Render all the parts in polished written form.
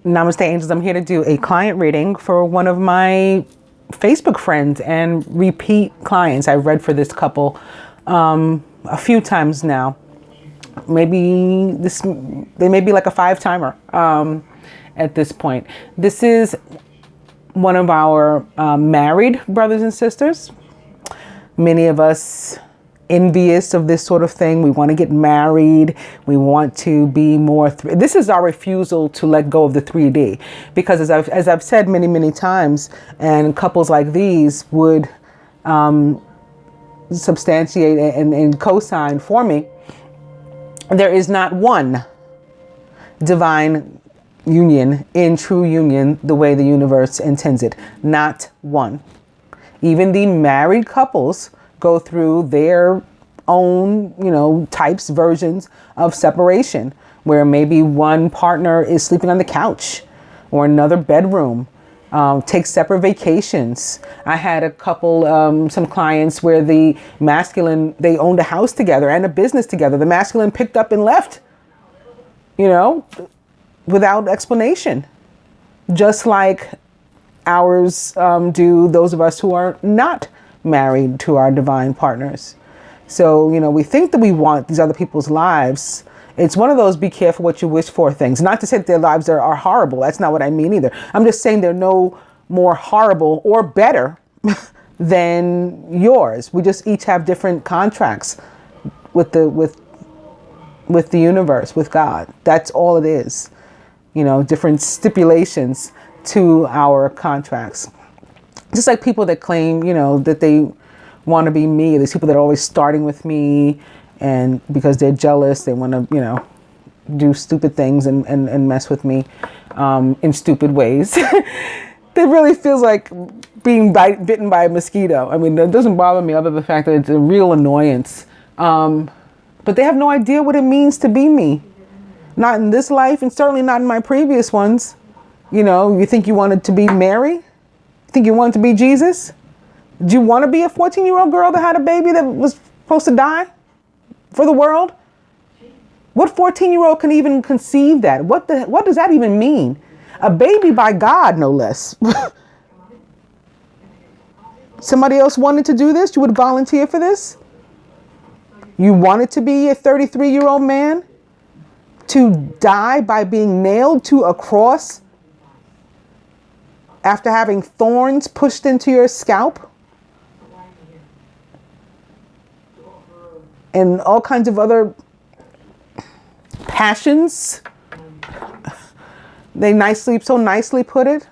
Namaste Angels. I'm here to do a client reading for one of my Facebook friends and repeat clients. I've read for this couple a few times now. Maybe they may be like a 5-timer at this point. This is one of our married brothers and sisters. Many of us envious of this sort of thing. We want to get married. We want to be more. This is our refusal to let go of the 3D, because as I've said many, many times, and couples like these would substantiate and co-sign for me, there is not one divine union in true union the way the universe intends it. Not one. Even the married couples go through their own, types, versions of separation, where maybe one partner is sleeping on the couch or another bedroom, take separate vacations. I had a couple, some clients where the masculine, they owned a house together and a business together. The masculine picked up and left, without explanation, just like ours do, those of us who are not married to our divine partners. So, we think that we want these other people's lives. It's one of those be careful what you wish for things. Not to say that their lives are horrible. That's not what I mean either. I'm just saying they're no more horrible or better than yours. We just each have different contracts with the universe, with God. That's all it is. Different stipulations to our contracts. Just like people that claim, that they want to be me. There's people that are always starting with me, and because they're jealous, they want to, do stupid things and mess with me in stupid ways. That really feels like being bitten by a mosquito. I mean, that doesn't bother me other than the fact that it's a real annoyance. But they have no idea what it means to be me. Not in this life, and certainly not in my previous ones. You think you wanted to be Mary? You think you wanted to be Jesus? Did you want to be a 14-year-old girl that had a baby that was supposed to die for the world? What 14-year-old can even conceive that? What does that even mean? A baby by God, no less. Somebody else wanted to do this? You would volunteer for this? You wanted to be a 33-year-old man to die by being nailed to a cross after having thorns pushed into your scalp? And all kinds of other passions. They so nicely put it.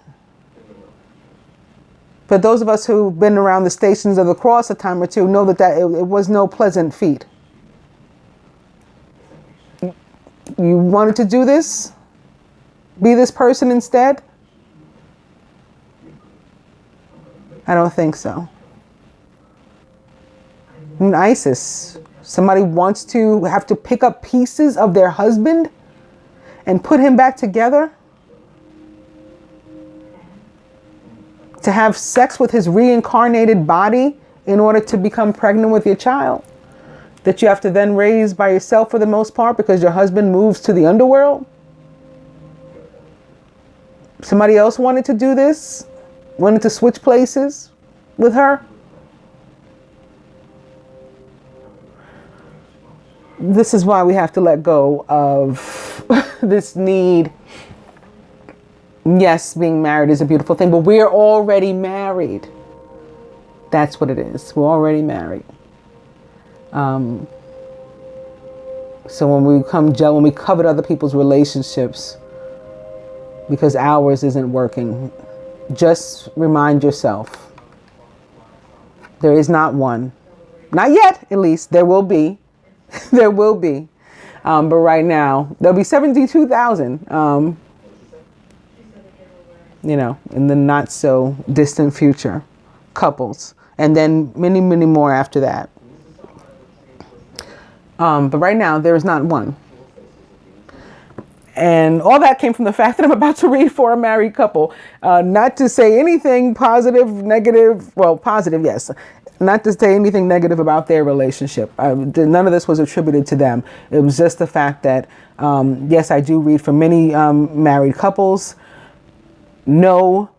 But those of us who've been around the Stations of the Cross a time or two know that it was no pleasant feat. You wanted to do this? Be this person instead? I don't think so. In ISIS, somebody wants to have to pick up pieces of their husband and put him back together, to have sex with his reincarnated body in order to become pregnant with your child, that you have to then raise by yourself for the most part because your husband moves to the underworld. Somebody else wanted to do this, wanted to switch places with her. This is why we have to let go of this need. Yes, being married is a beautiful thing, but we're already married. That's what it is. We're already married. So when we covet other people's relationships because ours isn't working, just remind yourself, there is not one. Not yet, at least. There will be. There will be. But right now, there'll be 72,000, in the not so distant future, couples. And then many, many more after that. But right now, there is not one. And all that came from the fact that I'm about to read for a married couple. Not to say anything positive, negative. Well, positive, yes. not to say anything negative about their relationship. None of this was attributed to them. It was just the fact that, yes, I do read for many married couples. No,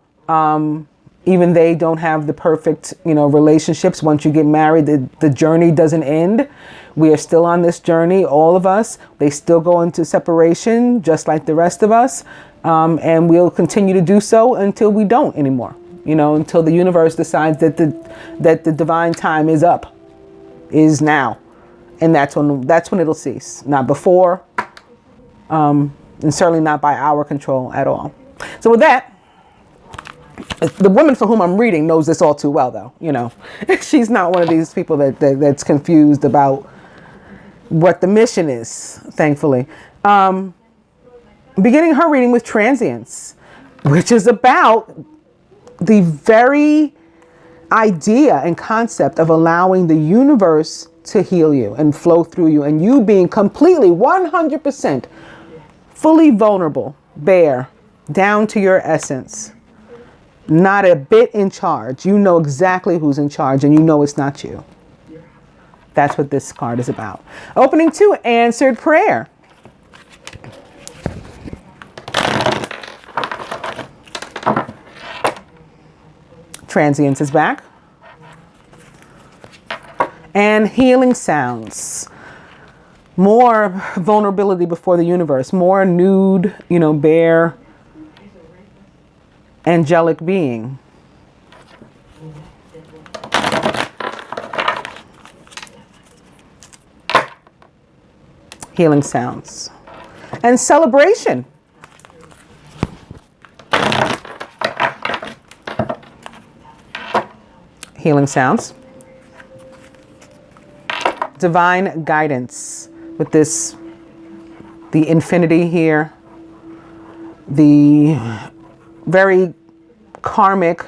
even they don't have the perfect, relationships. Once you get married, the journey doesn't end. We are still on this journey, all of us. They still go into separation, just like the rest of us. And we'll continue to do so until we don't anymore. Until the universe decides that the divine time is up, is now. And that's when it'll cease. Not before, and certainly not by our control at all. So with that, the woman for whom I'm reading knows this all too well, though. She's not one of these people that's confused about what the mission is, thankfully. Beginning her reading with transience, which is about the very idea and concept of allowing the universe to heal you and flow through you, and you being completely 100% fully vulnerable, bare, down to your essence, not a bit in charge. You know exactly who's in charge, and you know it's not you. That's what this card is about. Opening 2, answered prayer. Transience is back. And healing sounds. More vulnerability before the universe. More nude, bare, angelic being. Healing sounds. And celebration. Healing sounds. Divine guidance with the infinity here, the very karmic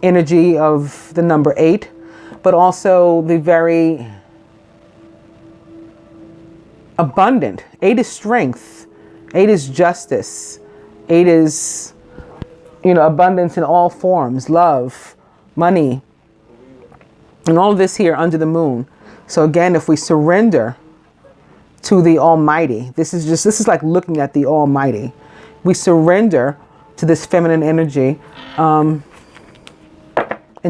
energy of the number 8, but also the very abundant. 8 is strength. 8 is justice. 8 is, abundance in all forms, love, money, and all of this here under the moon. So again, if we surrender to the Almighty, this is like looking at the Almighty. We surrender to this feminine energy, and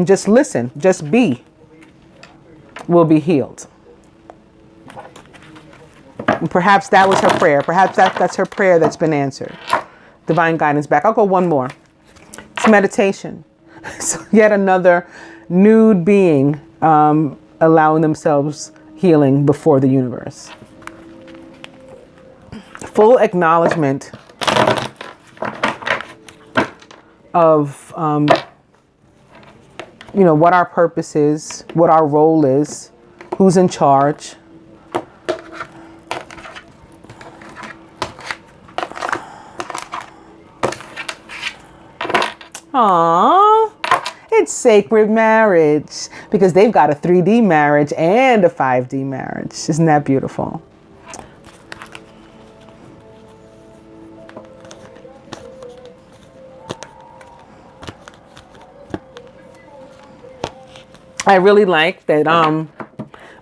just listen, just be, we'll be healed. And perhaps that was her prayer. Perhaps that's her prayer that's been answered. Divine guidance back. I'll go one more. It's meditation. So yet another nude being allowing themselves healing before the universe. Full acknowledgement of what our purpose is, what our role is, who's in charge. Aww, it's sacred marriage, because they've got a 3D marriage and a 5D marriage. Isn't that beautiful? I really like that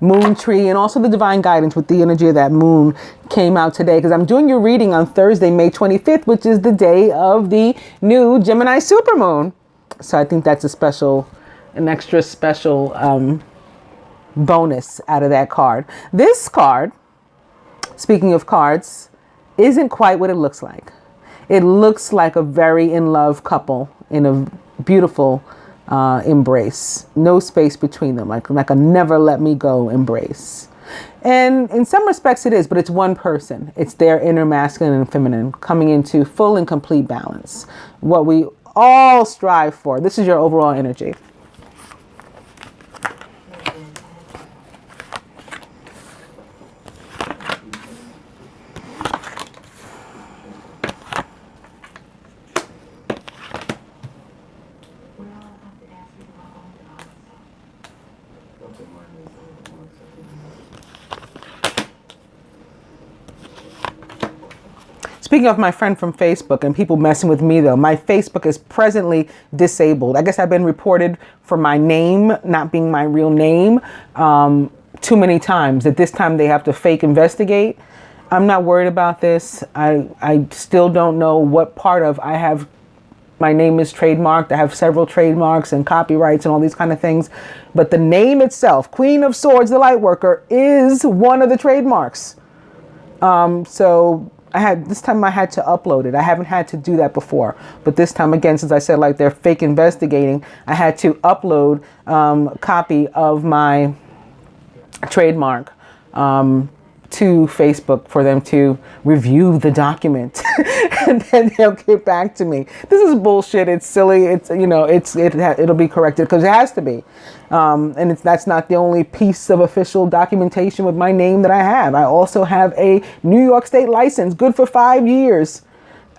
moon tree, and also the divine guidance with the energy of that moon came out today, because I'm doing your reading on Thursday, May 25th, which is the day of the new Gemini supermoon. So I think that's an extra special bonus out of that card. This card, speaking of cards, isn't quite what it looks like. It looks like a very in love couple in a beautiful embrace, no space between them, like a never let me go embrace. And in some respects it is, but it's one person. It's their inner masculine and feminine coming into full and complete balance. What we all strive for. This is your overall energy. Speaking of my friend from Facebook and people messing with me, though, my Facebook is presently disabled. I guess I've been reported for my name not being my real name too many times. At this time, they have to fake investigate. I'm not worried about this. I still don't know what part of I have. My name is trademarked. I have several trademarks and copyrights and all these kind of things. But the name itself, Queen of Swords, the Lightworker, is one of the trademarks. So this time I had to upload it. I haven't had to do that before. But this time, again, since I said like they're fake investigating, I had to upload a copy of my trademark to Facebook for them to review the document. And then they'll get back to me. This is bullshit. It's silly. It's, you know, it'll be corrected because it has to be. And that's not the only piece of official documentation with my name that I have. I also have a New York State license, good for 5 years,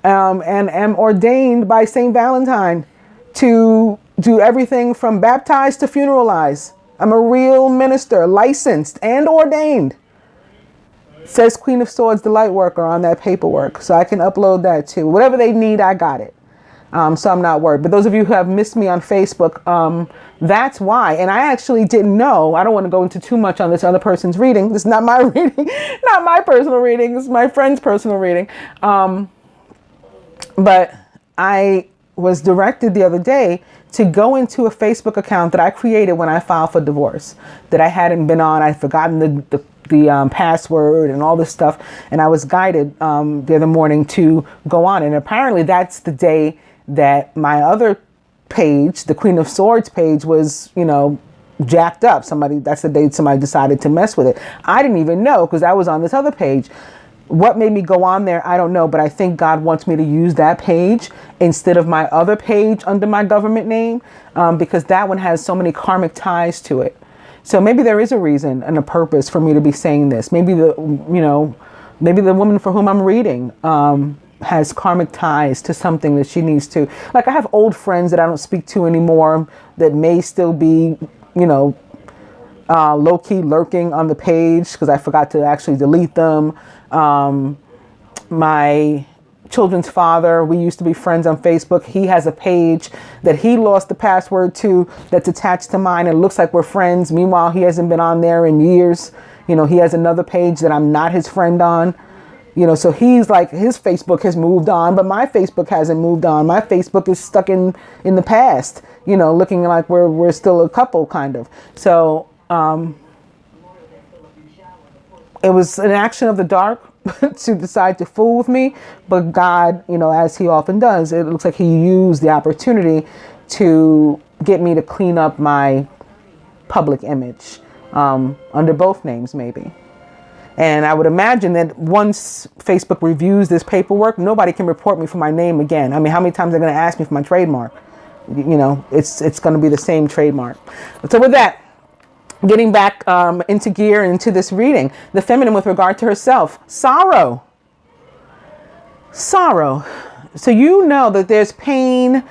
and am ordained by St. Valentine to do everything from baptize to funeralize. I'm a real minister, licensed and ordained. Says Queen of Swords, the Lightworker on that paperwork. So I can upload that too. Whatever they need, I got it. So I'm not worried. But those of you who have missed me on Facebook, that's why. And I actually didn't know. I don't want to go into too much on this other person's reading. This is not my reading, not my personal reading. This is my friend's personal reading. But I was directed the other day to go into a Facebook account that I created when I filed for divorce that I hadn't been on. I'd forgotten the password and all this stuff. And I was guided the other morning to go on. And apparently that's the day that my other page, the Queen of Swords page, was, you know, jacked up. That's the day somebody decided to mess with it. I didn't even know because I was on this other page. What made me go on there, I don't know. But I think God wants me to use that page instead of my other page under my government name because that one has so many karmic ties to it. So maybe there is a reason and a purpose for me to be saying this. Maybe the woman for whom I'm reading has karmic ties to something that she needs to. Like I have old friends that I don't speak to anymore that may still be, you know, low-key lurking on the page because I forgot to actually delete them. My children's father, we used to be friends on Facebook. He has a page that he lost the password to that's attached to mine. It looks like we're friends. Meanwhile, he hasn't been on there in years. You know, he has another page that I'm not his friend on. You know, so he's like, his Facebook has moved on, but my Facebook hasn't moved on. My Facebook is stuck in the past, you know, looking like we're still a couple kind of. So it was an action of the dark to decide to fool with me. But God, you know, as he often does, it looks like he used the opportunity to get me to clean up my public image under both names, maybe. And I would imagine that once Facebook reviews this paperwork, nobody can report me for my name again. I mean, how many times are they going to ask me for my trademark? You know, it's going to be the same trademark. So with that, getting back into gear into this reading, the feminine with regard to herself, sorrow. Sorrow. So you know that there's pain,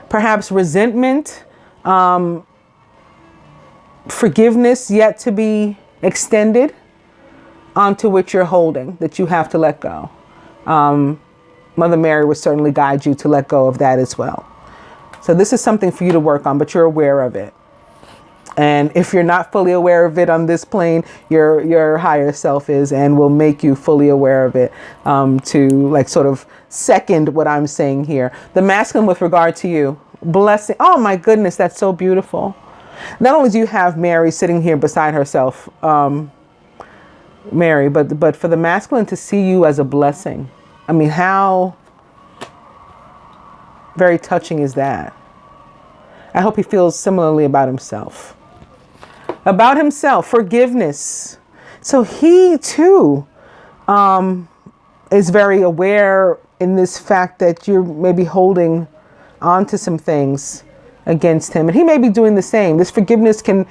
perhaps resentment, forgiveness yet to be extended, onto which you're holding, that you have to let go. Mother Mary would certainly guide you to let go of that as well. So this is something for you to work on, but you're aware of it. And if you're not fully aware of it on this plane, your higher self is and will make you fully aware of it to like sort of second what I'm saying here. The masculine with regard to you, blessing. Oh my goodness, that's so beautiful. Not only do you have Mary sitting here beside herself, Mary, but for the masculine to see you as a blessing. I mean, how very touching is that? I hope he feels similarly about himself. About himself, forgiveness. So he too is very aware in this fact that you're maybe holding on to some things against him. And he may be doing the same. This forgiveness can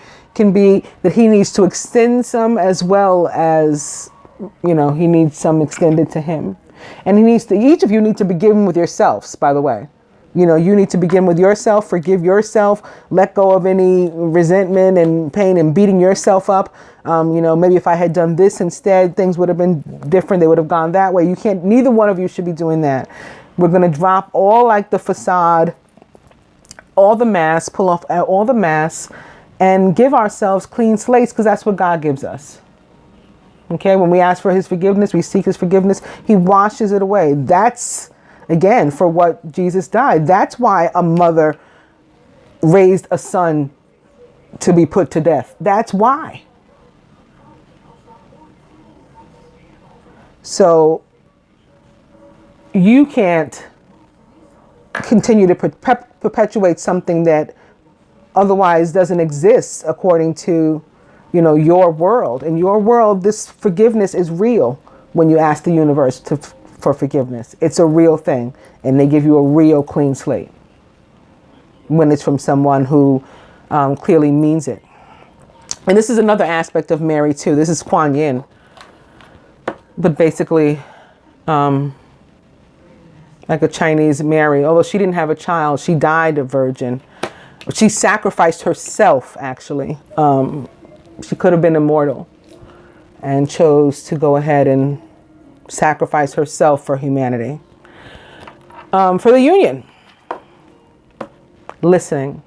be that he needs to extend some as well as, you know, he needs some extended to him. And he needs to, each of you need to begin with yourselves, by the way. You know, you need to begin with yourself, forgive yourself, let go of any resentment and pain and beating yourself up. You know, maybe if I had done this instead, things would have been different. They would have gone that way. You can't, neither one of you should be doing that. We're going to drop all like the facade, all the masks, pull off all the masks and give ourselves clean slates, because that's what God gives us. Okay, when we ask for his forgiveness, we seek his forgiveness, he washes it away. That's, again, for what Jesus died. That's why a mother raised a son to be put to death. That's why. So you can't continue to perpetuate something that otherwise doesn't exist according to, you know, your world. In your world, this forgiveness is real when you ask the universe for forgiveness. It's a real thing, and they give you a real clean slate when it's from someone who clearly means it. And this is another aspect of Mary too. This is Kuan Yin, but basically like a Chinese Mary. Although she didn't have a child, she died a virgin. She sacrificed herself, actually. She could have been immortal and chose to go ahead and sacrifice herself for humanity. For the union, listening.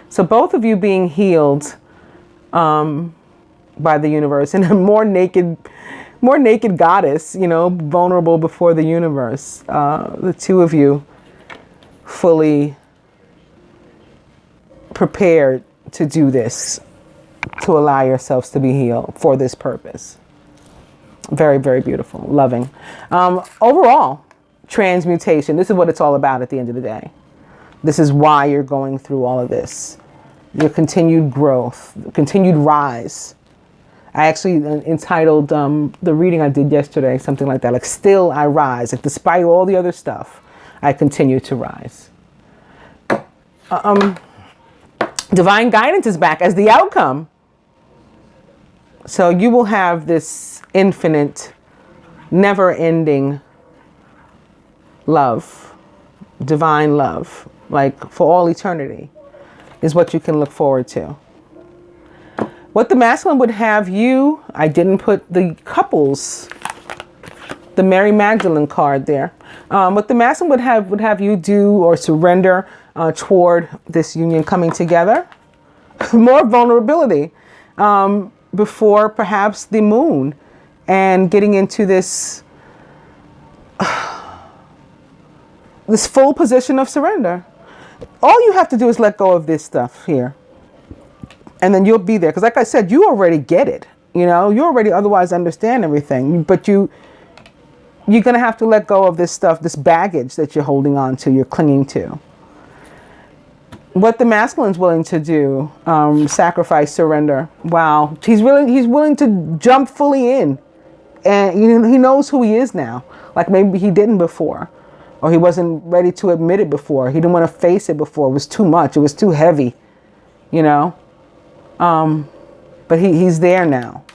So both of you being healed by the universe, and a more naked goddess, you know, vulnerable before the universe. The two of you fully prepared to do this, to allow yourselves to be healed for this purpose. Very, very beautiful, loving. Overall, transmutation. This is what it's all about at the end of the day. This is why you're going through all of this. Your continued growth, continued rise. I actually entitled the reading I did yesterday, something like that, like still I rise. Like despite all the other stuff, I continue to rise. Divine guidance is back as the outcome. So you will have this infinite, never-ending love, divine love, like for all eternity, is what you can look forward to. What the masculine would have you, I didn't put the couples, the Mary Magdalene card there. What the masculine would have you do or surrender toward this union coming together. More vulnerability before perhaps the moon, and getting into this this full position of surrender. All you have to do is let go of this stuff here, and then you'll be there. Because like I said, you already get it. You know, you already otherwise understand everything, but you're going to have to let go of this stuff, this baggage that you're holding on to, you're clinging to. What the masculine's willing to do, sacrifice, surrender. Wow. He's willing to jump fully in. And he knows who he is now. Like maybe he didn't before. Or he wasn't ready to admit it before. He didn't want to face it before. It was too much. It was too heavy. You know? But he's there now.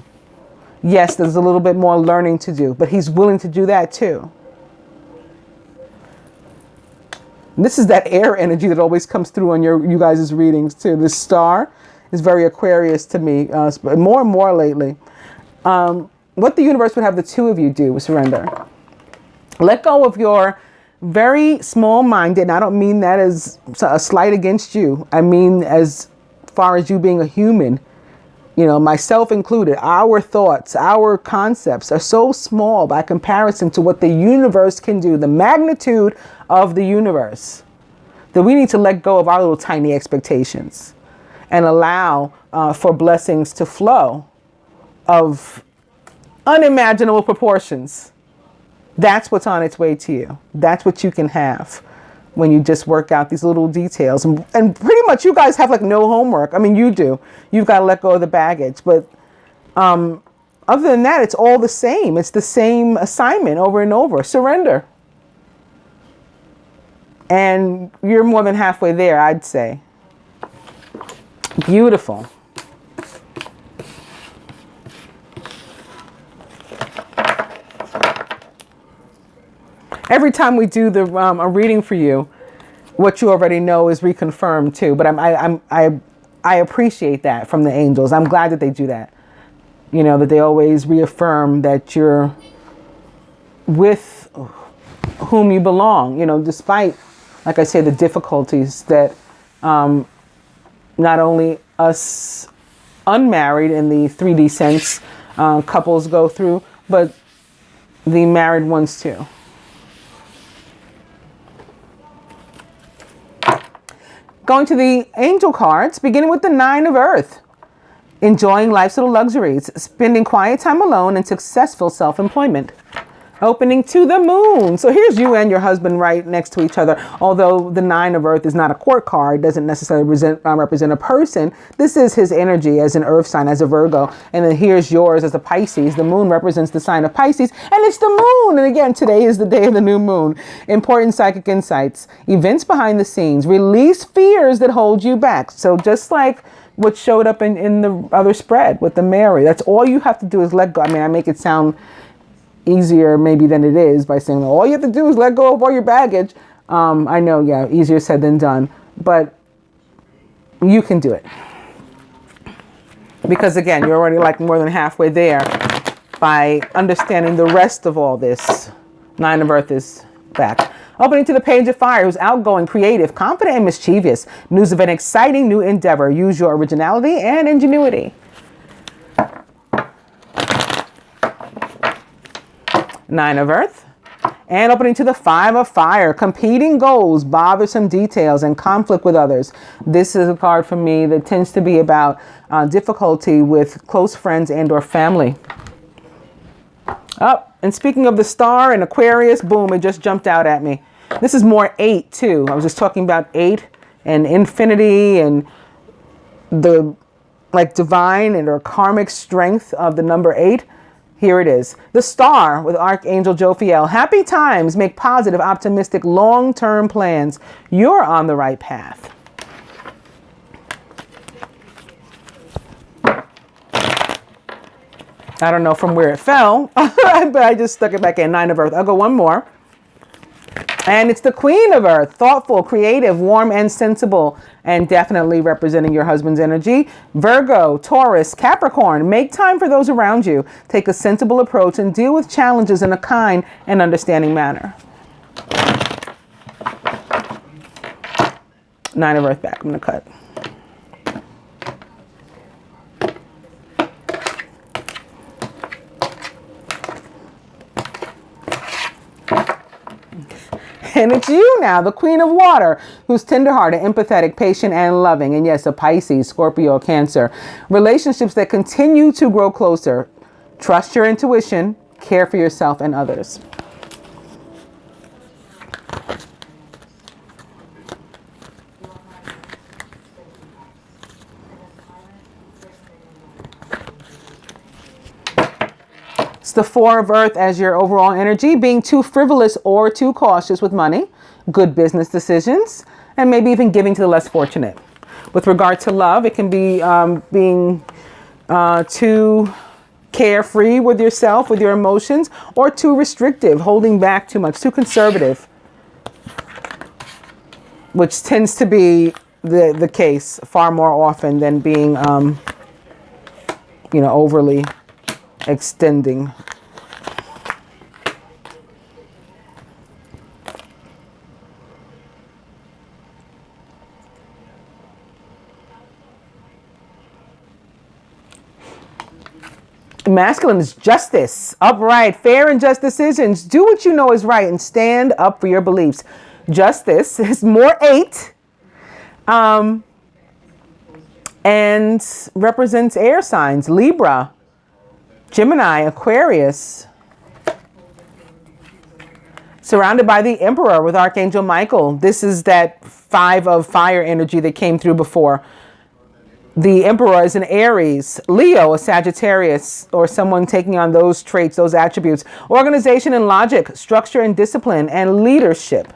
Yes, there's a little bit more learning to do. But he's willing to do that too. This is that air energy that always comes through on you guys' readings too. This star is very Aquarius to me, more and more lately. What the universe would have the two of you do is surrender. Let go of your very small-minded, and I don't mean that as a slight against you. I mean as far as you being a human, you know, myself included. Our thoughts, our concepts are so small by comparison to what the universe can do, the magnitude of the universe, that we need to let go of our little tiny expectations and allow for blessings to flow of unimaginable proportions. That's what's on its way to you. That's what you can have when you just work out these little details. And pretty much you guys have like no homework. I mean, you do. You've got to let go of the baggage. But other than that, it's all the same. It's the same assignment over and over. Surrender. And you're more than halfway there, I'd say. Beautiful. Every time we do a reading for you, what you already know is reconfirmed too. But I appreciate that from the angels. I'm glad that they do that. You know, that they always reaffirm that you're with whom you belong, you know, despite, like I say, the difficulties that not only us unmarried in the 3D sense couples go through, but the married ones too. Going to the angel cards, beginning with the 9 of Earth. Enjoying life's little luxuries, spending quiet time alone, and successful self-employment. Opening to the moon. So here's you and your husband right next to each other. Although the 9 of Earth is not a court card, doesn't necessarily represent a person. This is his energy as an earth sign, as a Virgo. And then here's yours as a Pisces. The moon represents the sign of Pisces. And it's the moon. And again, today is the day of the new moon. Important psychic insights. Events behind the scenes. Release fears that hold you back. So just like what showed up in the other spread with the Mary. That's all you have to do is let go. I mean, I make it sound easier maybe than it is by saying all you have to do is let go of all your baggage. I know, yeah, easier said than done, but you can do it. Because again, you're already like more than halfway there by understanding the rest of all this. 9 of Earth is back. Opening to the Page of Fire, who's outgoing, creative, confident, and mischievous. News of an exciting new endeavor. Use your originality and ingenuity. 9 of Earth. And opening to the 5 of Fire, competing goals, bothersome details, and conflict with others. This is a card for me that tends to be about difficulty with close friends and or family. Oh, and speaking of the star and Aquarius, boom, it just jumped out at me. This is more 8 too. I was just talking about 8 and infinity and the like divine and or karmic strength of the number 8. Here it is. The star with Archangel Jophiel. Happy times, make positive, optimistic, long-term plans. You're on the right path. I don't know from where it fell, but I just stuck it back in. 9 of Earth. I'll go one more. And it's the Queen of Earth. Thoughtful, creative, warm, and sensible. And definitely representing your husband's energy. Virgo, Taurus, Capricorn. Make time for those around you. Take a sensible approach and deal with challenges in a kind and understanding manner. 9 of Earth back. I'm going to cut. And it's you now, the Queen of Water, who's tenderhearted, empathetic, patient, and loving. And yes, a Pisces, Scorpio, Cancer. Relationships that continue to grow closer. Trust your intuition, care for yourself and others. It's the 4 of Earth as your overall energy, being too frivolous or too cautious with money, good business decisions, and maybe even giving to the less fortunate. With regard to love, it can be being too carefree with yourself, with your emotions, or too restrictive, holding back too much, too conservative, which tends to be the case far more often than being, overly extending. Masculine is justice, upright, fair and just decisions. Do what you know is right and stand up for your beliefs. Justice is more 8 and represents air signs. Libra, Gemini, Aquarius. Surrounded by the Emperor with Archangel Michael. This is that 5 of Fire energy that came through before. The Emperor is an Aries, Leo, a Sagittarius, or someone taking on those traits, those attributes. Organization and logic, structure and discipline, and leadership.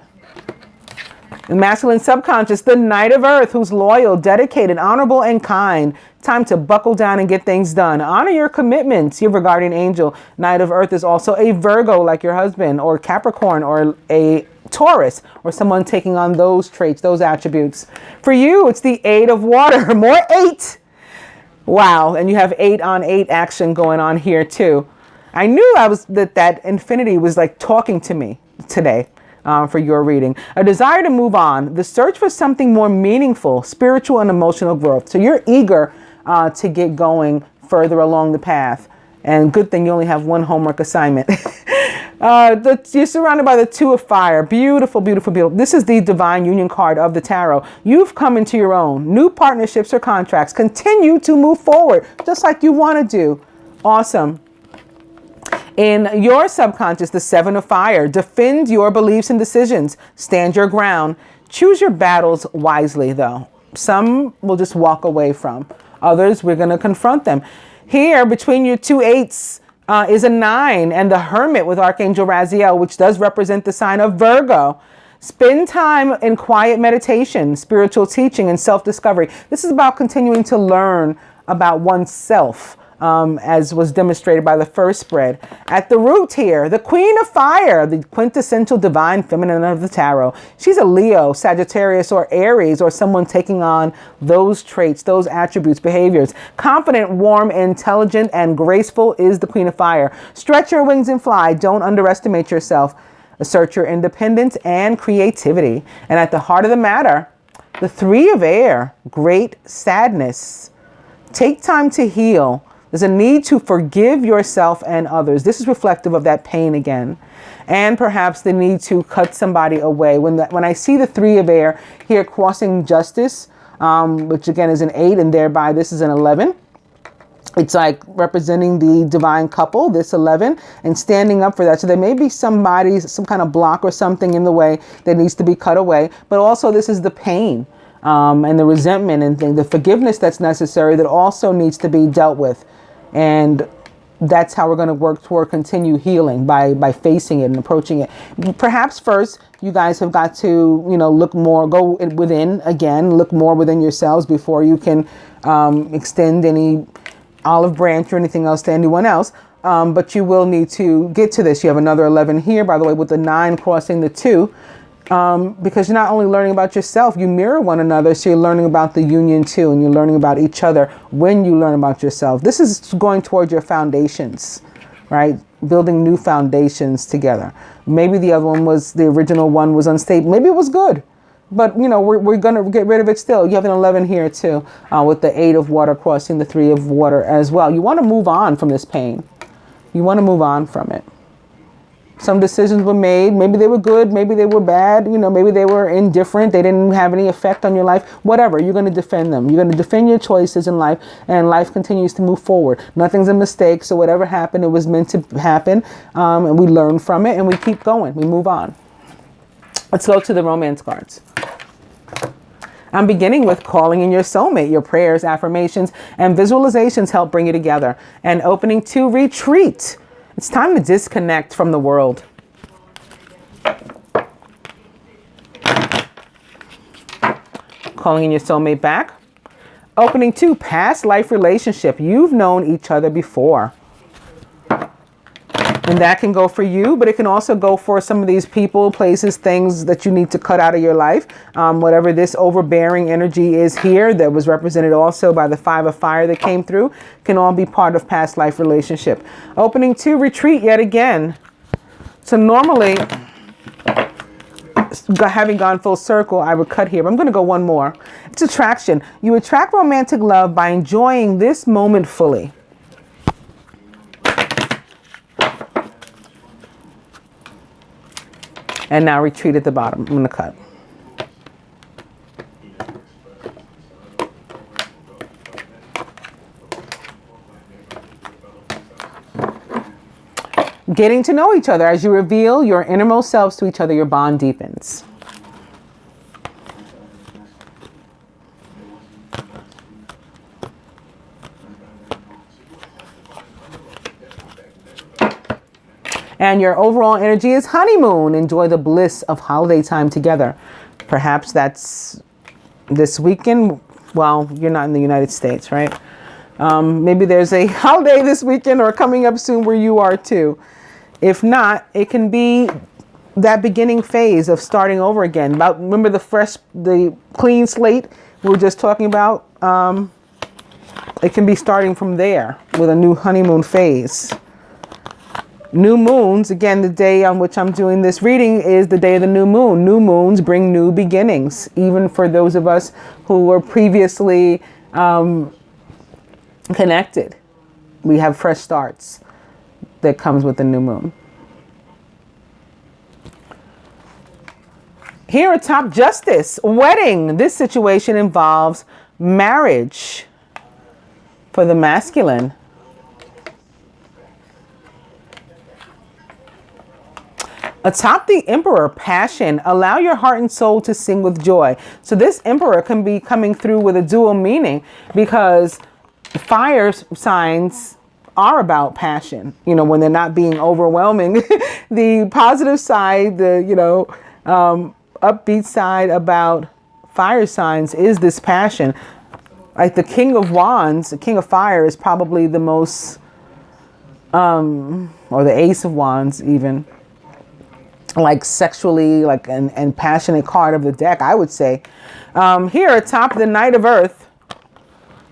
The masculine subconscious, the Knight of Earth, who's loyal, dedicated, honorable, and kind. Time to buckle down and get things done. Honor your commitments. Your guardian angel. Knight of Earth is also a Virgo like your husband, or Capricorn, or a Taurus, or someone taking on those traits, those attributes. For you, it's the 8 of water, more 8. Wow, and you have 8 on 8 action going on here too. I knew that infinity was like talking to me today for your reading. A desire to move on, the search for something more meaningful, spiritual and emotional growth. So you're eager to get going further along the path. And good thing you only have one homework assignment. You're surrounded by the 2 of fire. Beautiful, beautiful, beautiful. This is the divine union card of the tarot. You've come into your own. New partnerships or contracts. Continue to move forward just like you want to do. Awesome. In your subconscious, the 7 of fire. Defend your beliefs and decisions. Stand your ground. Choose your battles wisely, though. Some will just walk away from. Others, we're going to confront them. Here, between your 2 8s, is a 9 and the Hermit with Archangel Raziel, which does represent the sign of Virgo. Spend time in quiet meditation, spiritual teaching, and self-discovery. This is about continuing to learn about oneself, as was demonstrated by the first spread. At the root here, the Queen of Fire, the quintessential divine feminine of the tarot. She's a Leo, Sagittarius, or Aries, or someone taking on those traits, those attributes, behaviors. Confident, warm, intelligent, and graceful is the Queen of Fire. Stretch your wings and fly. Don't underestimate yourself. Assert your independence and creativity. And at the heart of the matter, the 3 of Air, great sadness. Take time to heal. There's a need to forgive yourself and others. This is reflective of that pain again. And perhaps the need to cut somebody away. When I see the 3 of Air here crossing justice, which again is an 8, and thereby this is an 11. It's like representing the divine couple, this 11, and standing up for that. So there may be some kind of block or something in the way that needs to be cut away. But also this is the pain and the resentment and the forgiveness that's necessary that also needs to be dealt with. And that's how we're going to work toward continue healing, by facing it and approaching it. Perhaps first, you guys have got to, look more, go within again, look more within yourselves before you can extend any olive branch or anything else to anyone else. But you will need to get to this. You have another 11 here, by the way, with the 9 crossing the 2. Because you're not only learning about yourself, you mirror one another. So you're learning about the union too, and you're learning about each other when you learn about yourself. This is going towards your foundations, right? Building new foundations together. Maybe the original one was unstable. Maybe it was good, but we're going to get rid of it still. You have an 11 here too, with the 8 of water crossing the 3 of water as well. You want to move on from this pain. You want to move on from it. Some decisions were made. Maybe they were good. Maybe they were bad. Maybe they were indifferent. They didn't have any effect on your life. Whatever. You're going to defend them. You're going to defend your choices in life, and life continues to move forward. Nothing's a mistake. So whatever happened, it was meant to happen. And we learn from it and we keep going. We move on. Let's go to the romance cards. I'm beginning with calling in your soulmate. Your prayers, affirmations, and visualizations help bring you together. And opening 2, retreat. It's time to disconnect from the world. Calling in your soulmate back. Opening 2, past life relationship. You've known each other before. And that can go for you, but it can also go for some of these people, places, things that you need to cut out of your life. Whatever this overbearing energy is here that was represented also by the 5 of fire that came through can all be part of past life relationship. Opening 2, retreat yet again. So normally, having gone full circle, I would cut here, but I'm going to go one more. It's attraction. You attract romantic love by enjoying this moment fully. And now retreat at the bottom. I'm going to cut. Getting to know each other. As you reveal your innermost selves to each other, your bond deepens. And your overall energy is honeymoon. Enjoy the bliss of holiday time together. Perhaps that's this weekend. Well, you're not in the United States, right? Maybe there's a holiday this weekend or coming up soon where you are too. If not, it can be that beginning phase of starting over again. Remember the clean slate we were just talking about? It can be starting from there with a new honeymoon phase. New moons, again, the day on which I'm doing this reading is the day of the new moon. New moons bring new beginnings, even for those of us who were previously connected. We have fresh starts that comes with the new moon. Here atop justice, wedding. This situation involves marriage for the masculine. Atop the emperor, passion. Allow your heart and soul to sing with joy. So this emperor can be coming through with a dual meaning, because fire signs are about passion, when they're not being overwhelming. The positive side, the, upbeat side about fire signs is this passion. Like the King of Wands, the King of Fire is probably the most, or the Ace of Wands even, like sexually, and passionate card of the deck, I would say. Here atop the Knight of Earth,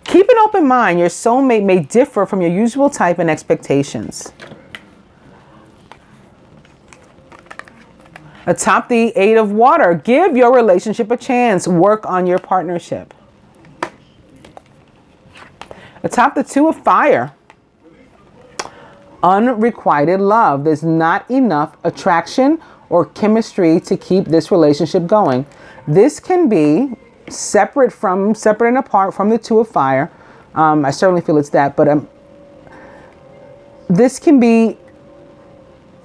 keep an open mind. Your soulmate may differ from your usual type and expectations. Atop the Eight of Water, give your relationship a chance. Work on your partnership. Atop the Two of Fire, unrequited love. There's not enough attraction or chemistry to keep this relationship going. This can be separate and apart from the Two of Fire. I certainly feel it's that, but this can be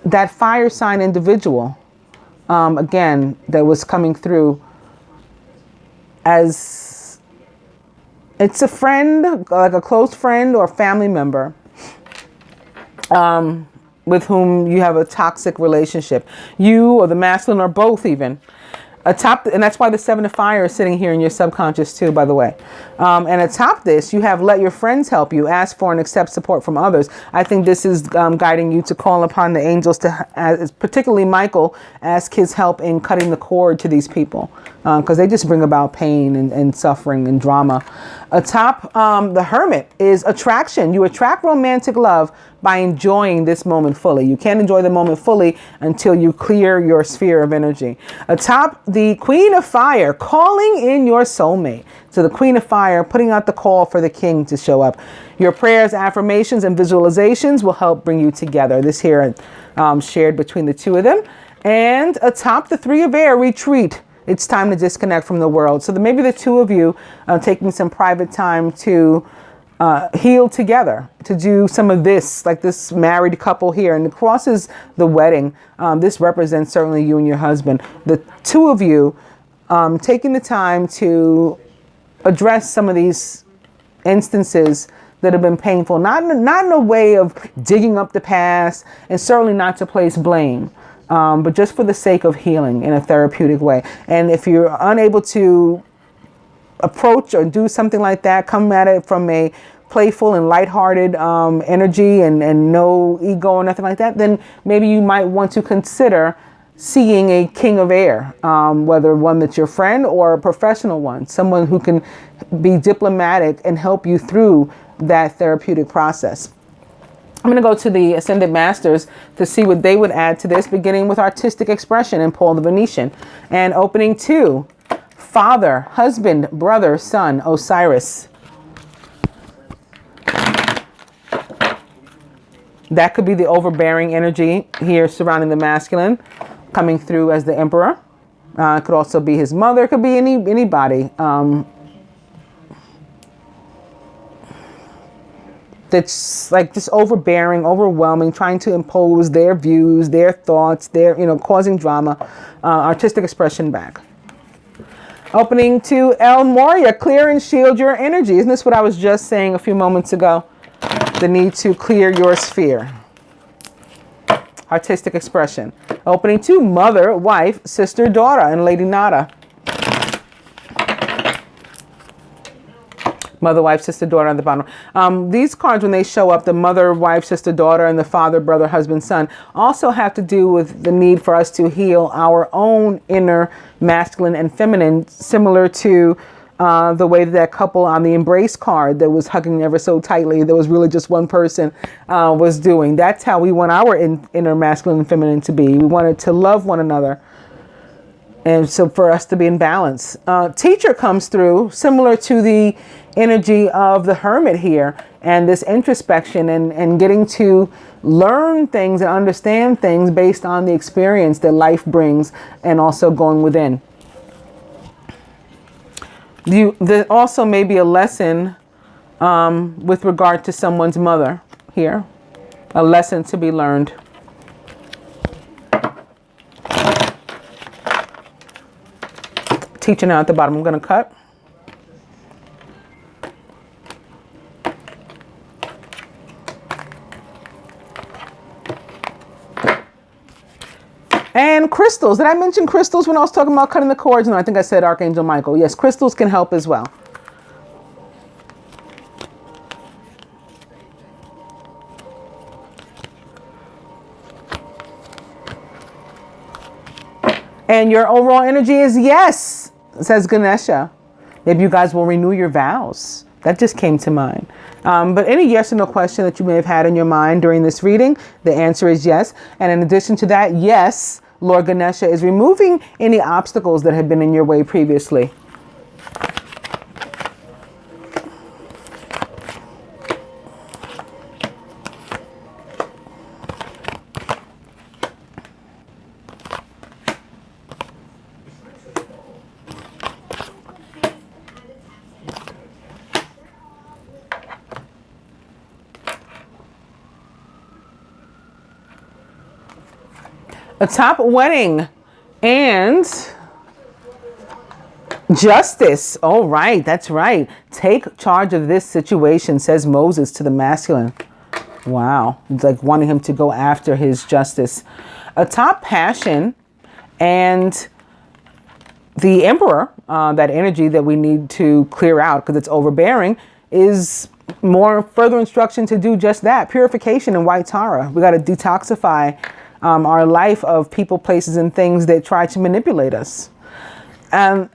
that fire sign individual, again, that was coming through as it's a friend, like a close friend or family member, with whom you have a toxic relationship. You or the masculine or both even. And that's why the Seven of Fire is sitting here in your subconscious too, by the way. And atop this, you have let your friends help you, ask for and accept support from others. I think this is guiding you to call upon the angels to, particularly Michael, ask his help in cutting the cord to these people, because they just bring about pain and suffering and drama. Atop the Hermit is attraction. You attract romantic love by enjoying this moment fully. You can't enjoy the moment fully until you clear your sphere of energy. Atop the Queen of Fire, calling in your soulmate. So the Queen of Fire, putting out the call for the king to show up. Your prayers, affirmations, and visualizations will help bring you together. This here shared between the two of them. And atop the Three of Air, retreat. It's time to disconnect from the world. So maybe the two of you taking some private time to heal together, to do some of this, like this married couple here. And the cross is the wedding. This represents certainly you and your husband. The two of you taking the time to address some of these instances that have been painful, not in a way of digging up the past, and certainly not to place blame, but just for the sake of healing in a therapeutic way. And if you're unable to approach or do something like that, come at it from a playful and lighthearted energy and no ego or nothing like that, then maybe you might want to consider seeing a King of Air, whether one that's your friend or a professional one, someone who can be diplomatic and help you through that therapeutic process. I'm going to go to the Ascended Masters to see what they would add to this, beginning with artistic expression in Paul the Venetian, and opening 2, Father, Husband, Brother, Son, Osiris. That could be the overbearing energy here surrounding the masculine, coming through as the Emperor. It could also be his mother. It could be anybody that's like just overbearing, overwhelming, trying to impose their views, their thoughts, their, causing drama. Artistic expression back. Opening 2, El Moria, clear and shield your energy. Isn't this what I was just saying a few moments ago? The need to clear your sphere. Artistic expression. Opening 2, Mother, Wife, Sister, Daughter, and Lady Nada. Mother, wife, sister, daughter on the bottom. These cards, when they show up, the mother, wife, sister, daughter, and the father, brother, husband, son, also have to do with the need for us to heal our own inner masculine and feminine, similar to the way that couple on the embrace card that was hugging ever so tightly, there was really just one person, was doing. That's how we want our inner masculine and feminine to be. We wanted to love one another. And so for us to be in balance. Teacher comes through, similar to the energy of the hermit here, and this introspection and getting to learn things and understand things based on the experience that life brings, and also going within. There also may be a lesson with regard to someone's mother here, a lesson to be learned. Teacher now at the bottom. I'm going to cut. And crystals. Did I mention crystals when I was talking about cutting the cords? No, I think I said Archangel Michael. Yes, crystals can help as well. And your overall energy is yes, says Ganesha. Maybe you guys will renew your vows. That just came to mind. But any yes or no question that you may have had in your mind during this reading, the answer is yes. And in addition to that, yes, Lord Ganesha is removing any obstacles that have been in your way previously. A top wedding and justice. All right, that's right. Take charge of this situation, says Moses to the masculine. Wow. It's like wanting him to go after his justice. A top passion and the emperor, that energy that we need to clear out because it's overbearing, is more further instruction to do just that. Purification in white Torah. We got to detoxify our life of people, places, and things that try to manipulate us. And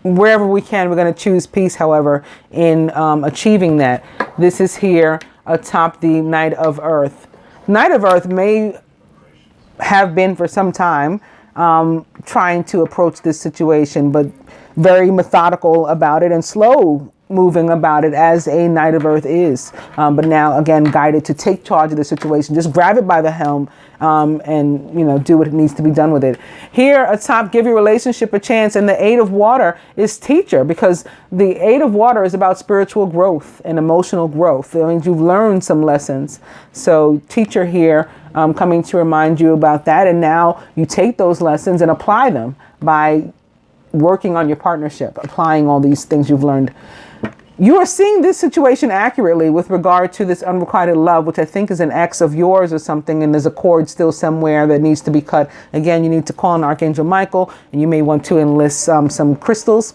wherever we can, we're going to choose peace, however, in achieving that. This is here atop the Knight of Earth. Knight of Earth may have been for some time trying to approach this situation, but very methodical about it and slow moving about it, as a Knight of Earth is. But now, again, guided to take charge of the situation. Just grab it by the helm and, you know, do what needs to be done with it. Here, atop, give your relationship a chance. And the Eight of Water is teacher, because the Eight of Water is about spiritual growth and emotional growth. It means you've learned some lessons. So teacher here coming to remind you about that. And now you take those lessons and apply them by working on your partnership, applying all these things you've learned. You are seeing this situation accurately with regard to this unrequited love, which I think is an ex of yours or something, and there's a cord still somewhere that needs to be cut. Again, you need to call on Archangel Michael, and you may want to enlist some crystals.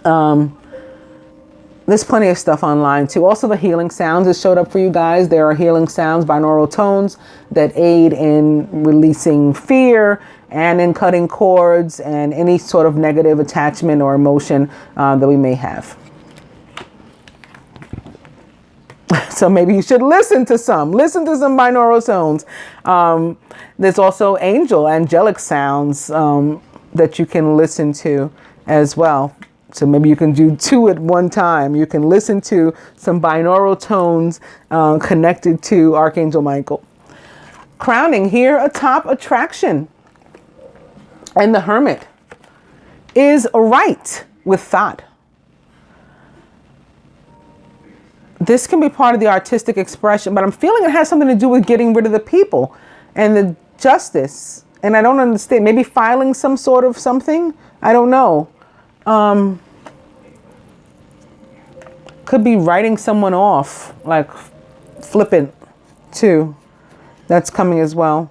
There's plenty of stuff online too. Also, the healing sounds that showed up for you guys. There are healing sounds, binaural tones, that aid in releasing fear and in cutting cords and any sort of negative attachment or emotion that we may have. So maybe you should listen to some binaural tones. There's also angelic sounds that you can listen to as well. So maybe you can do two at one time. You can listen to some binaural tones connected to Archangel Michael. Crowning here atop attraction. And the Hermit is right with thought. This can be part of the artistic expression, but I'm feeling it has something to do with getting rid of the people and the justice. And I don't understand. Maybe filing some sort of something? I don't know. Could be writing someone off, like flippant too. That's coming as well.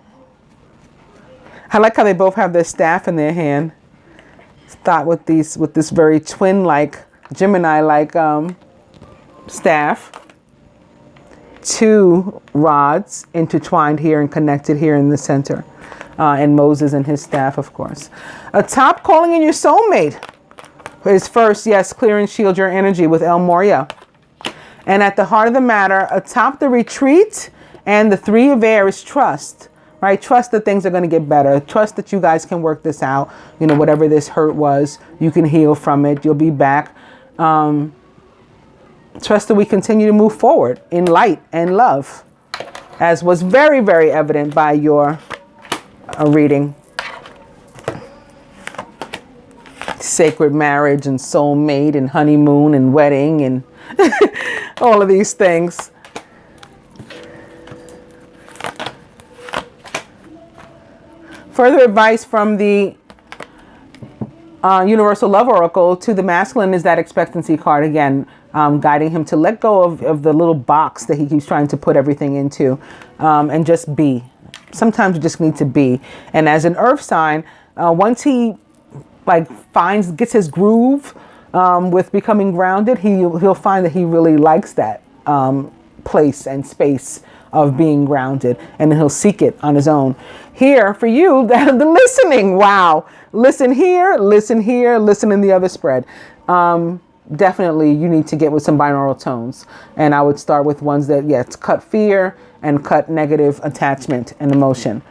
I like how they both have their staff in their hand. Thought with this very twin-like Gemini-like staff. 2 rods intertwined here and connected here in the center. And Moses and his staff, of course. Atop calling in your soulmate is first, yes, clear and shield your energy with El Moria. And at the heart of the matter, atop the retreat and the 3 of air is trust, right? Trust that things are going to get better. Trust that you guys can work this out. You know, whatever this hurt was, you can heal from it. You'll be back. Trust that we continue to move forward in light and love, as was very, very evident by your reading. Sacred marriage and soulmate and honeymoon and wedding and all of these things. Further advice from the Universal Love Oracle to the masculine is that expectancy card again, guiding him to let go of the little box that he keeps trying to put everything into, and just be. Sometimes you just need to be. And as an earth sign, once he gets his groove with becoming grounded, he'll find that he really likes that place and space of being grounded, and then he'll seek it on his own. Here for you, the listening. Wow. Listen here, listen in the other spread. Definitely you need to get with some binaural tones. And I would start with ones that, yes, cut fear and cut negative attachment and emotion.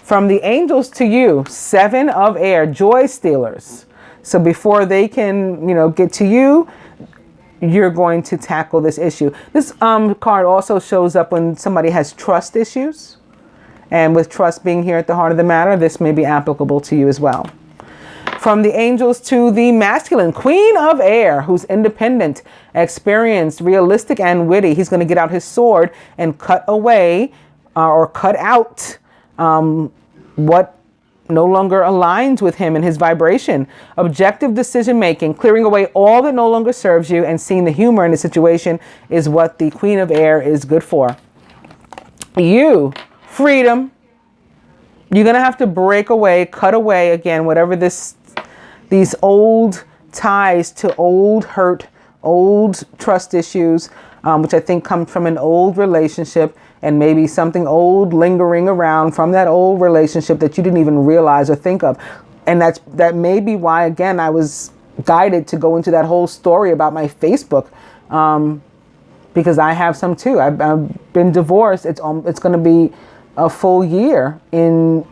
From the angels to you, 7 of air, joy stealers. So before they can, get to you, you're going to tackle this issue. This card also shows up when somebody has trust issues. And with trust being here at the heart of the matter, this may be applicable to you as well. From the angels to the masculine, queen of air, who's independent, experienced, realistic, and witty. He's going to get out his sword and cut away or cut out what no longer aligns with him and his vibration. Objective decision making, clearing away all that no longer serves you, and seeing the humor in the situation is what the queen of air is good for. You, freedom. You're going to have to break away, cut away again, whatever these old ties to old hurt, old trust issues, which I think come from an old relationship, and maybe something old lingering around from that old relationship that you didn't even realize or think of. And that may be why, again, I was guided to go into that whole story about my Facebook, because I have some too. I've been divorced. It's going to be a full year. In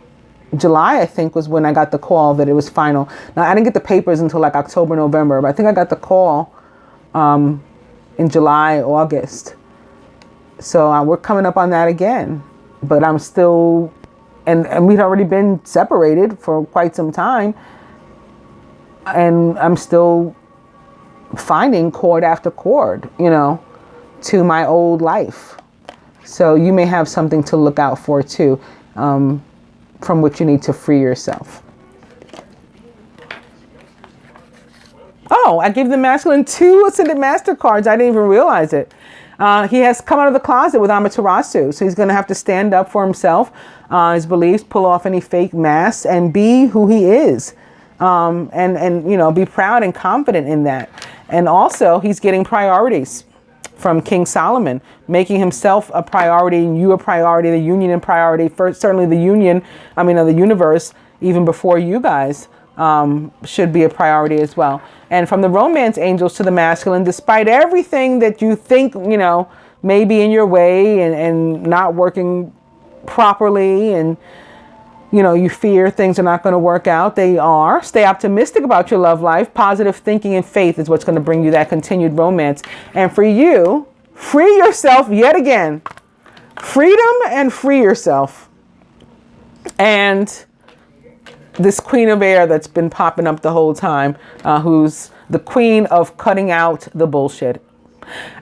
July, I think, was when I got the call that it was final. Now, I didn't get the papers until like October, November, but I think I got the call in July, August. So we're coming up on that again. But I'm still, and we'd already been separated for quite some time. And I'm still finding chord after chord, to my old life. So you may have something to look out for too, from which you need to free yourself. Oh, I gave the masculine 2 Ascended Master cards. I didn't even realize it. He has come out of the closet with Amaterasu. So he's going to have to stand up for himself, his beliefs, pull off any fake masks, and be who he is. And be proud and confident in that. And also, he's getting priorities from King Solomon, making himself a priority and you a priority, the union a priority. First, certainly the universe, even before you guys, should be a priority as well. And from the romance angels to the masculine, despite everything that you think, may be in your way and not working properly, and you fear things are not going to work out, they are. Stay optimistic about your love life. Positive thinking and faith is what's going to bring you that continued romance. And for you, free yourself yet again. Freedom and free yourself. And this queen of air that's been popping up the whole time, who's the queen of cutting out the bullshit.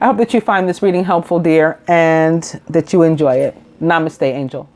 I hope that you find this reading helpful, dear, and that you enjoy it. Namaste, angel.